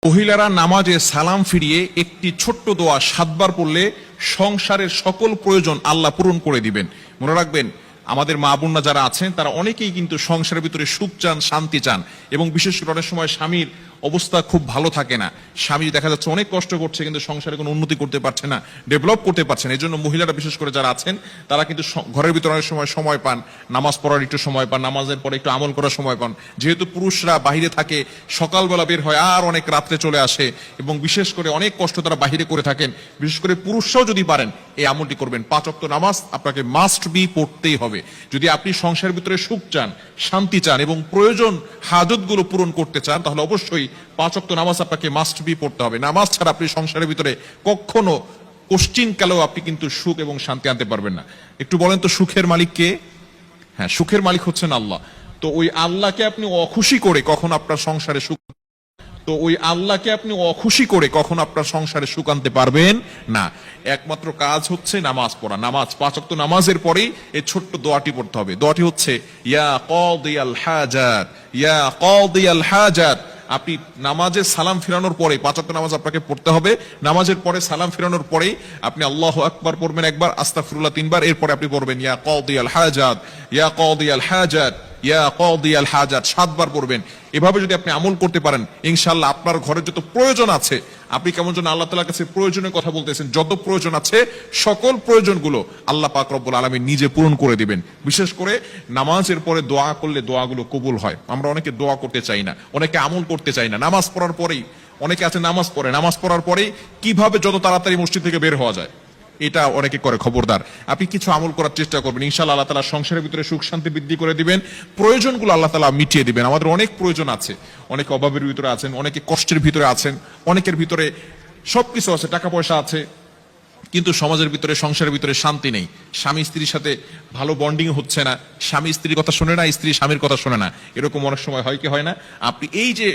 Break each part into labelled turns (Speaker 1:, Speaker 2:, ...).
Speaker 1: মহিলারা নামাজে সালাম ফিরিয়ে একটি ছোট্ট দোয়া 7 বার পড়লে সংসারের সকল প্রয়োজন আল্লাহ পূরণ করে দিবেন। মনে রাখবেন, আমাদের মা বোনরা যারা আছেন তারা অনেকেই কিন্তু সংসারের ভিতরে সুখ চান, শান্তি চান, এবং বিশেষ করে অনেক সময় স্বামীর অবস্থা খুব ভালো থাকে না। স্বামী দেখা যাচ্ছে অনেক কষ্ট করছে, কিন্তু সংসারে কোনো উন্নতি করতে পারছে না, ডেভেলপ করতে পারছে না। এই জন্য মহিলারা বিশেষ করে যারা আছেন তারা কিন্তু ঘরের ভিতরে অনেক সময় পান, নামাজ পড়ার একটু সময় পান, নামাজের পরে একটু আমল করার সময় পান। যেহেতু পুরুষরা বাহিরে থাকে, সকালবেলা বের হয় আর অনেক রাত্রে চলে আসে, এবং বিশেষ করে অনেক কষ্ট তারা বাহিরে করে থাকেন। বিশেষ করে পুরুষরাও যদি পারেন এই আমলটি করবেন। 5 ওয়াক্ত নামাজ আপনাকে মাস্ট বি পড়তেই হবে। যদি আপনি সংসারের ভিতরে সুখ চান, শান্তি চান এবং প্রয়োজন হাজতগুলো পূরণ করতে চান, তাহলে অবশ্যই 5 ওয়াক্ত নামাজ আপনাকে মাস্ট বি পড়তে হবে। নামাজ ছাড়া আপনি সংসারের ভিতরে কখনো কোশ্চিন কালেও আপনি কিন্তু সুখ এবং শান্তি আনতে পারবেন না। একটু বলেন তো, সুখের মালিক কে? হ্যাঁ, সুখের মালিক হচ্ছেন আল্লাহ। তো ওই আল্লাহকে আপনি অখুশি করে কখন আপনার সংসারে সুখ কখনো আপনার সংসারে সুখ আনতে পারবেন না। একমাত্র কাজ হচ্ছে নামাজ পড়া। নামাজ 5 ওয়াক্ত নামাজের পরেই এই ছোট্ট দোয়াটি পড়তে হবে। দোয়াটি হচ্ছে ইয়া কাদিয়াল হাজাত, ইয়া কাদিয়াল হাজাত। আপনি নামাজে সালাম ফিরানোর পরে 5 ওয়াক্ত নামাজ আপনাকে পড়তে হবে। নামাজের পরে সালাম ফিরানোর পরেই আপনি আল্লাহু আকবার পড়বেন একবার, আস্তাগফিরুল্লাহ 3 বার, এরপরে আপনি পড়বেন ইয়া কাদিয়াল হাজাত, ইয়া কাদিয়াল হাজাত, ইয়া কাদিয়াল হাজাত 7 বার পড়বেন। এভাবে যদি আপনি আমল করতে পারেন, ইনশাআল্লাহ আপনার ঘরে যত প্রয়োজন আছে, আপনি কেমন যেন আল্লাহ তাআলার কাছে প্রয়োজনের কথা বলতেছেন, যত প্রয়োজন আছে সকল প্রয়োজনগুলো আল্লাহ পাক রব্বুল আলামিন নিজে পূরণ করে দিবেন। বিশেষ করে নামাজের পরে দোয়া করলে দোয়াগুলো কবুল হয়। আমরা অনেকে দোয়া করতে চাই না, অনেকে আমল করতে চাই না। নামাজ পড়ার পরেই অনেকে আছে নামাজ পড়ার পরেই কিভাবে যত তাড়াতাড়ি মসজিদ থেকে বের হওয়া যায় এটা অনেকে করে। খবরদার, আপনি কিছু আমল করার চেষ্টা করবেন, ইনশাআল্লাহ আল্লাহ তাআলা সংসারের ভিতরে সুখ শান্তি বৃদ্ধি করে দিবেন, প্রয়োজনগুলো আল্লাহ তাআলা মিটিয়ে দিবেন। আমাদের অনেক প্রয়োজন আছে, অনেকে অভাবের ভিতরে আছেন, অনেকে কষ্টের ভিতরে আছেন, অনেকের ভিতরে সবকিছু আছে, টাকা পয়সা আছে, কিন্তু সমাজের ভিতরে, সংসারের ভিতরে শান্তি নেই। স্বামী স্ত্রীর সাথে ভালো বন্ডিং হচ্ছে না, স্বামী স্ত্রীর কথা শোনে না, স্ত্রী স্বামীর কথা শোনে না। এরকম অনেক সময় হয় কি হয় না? আপনি এই যে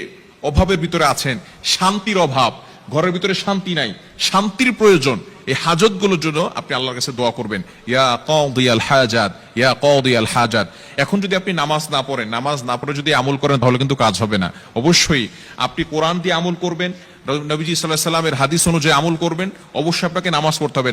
Speaker 1: অভাবের ভিতরে আছেন, শান্তির অভাব, ঘরের ভিতরে শান্তি নাই, শান্তির প্রয়োজন, এই হাজতগুলোর জন্য আপনি আল্লাহর কাছে দোয়া করবেন, ইয়া কাদিয়াল হাজাত, ইয়া কাদিয়াল হাজাত। এখন যদি আপনি নামাজ না পড়ে যদি আমল করেন, তাহলে কিন্তু কাজ হবে না। অবশ্যই আপনি কোরআন দিয়ে আমল করবেন, নবীজি সাল্লাল্লাহু আলাইহি ওয়াসাল্লামের হাদিস অনুযায়ী আমল করবেন। অবশ্যই আপনাকে নামাজ পড়তে হবে।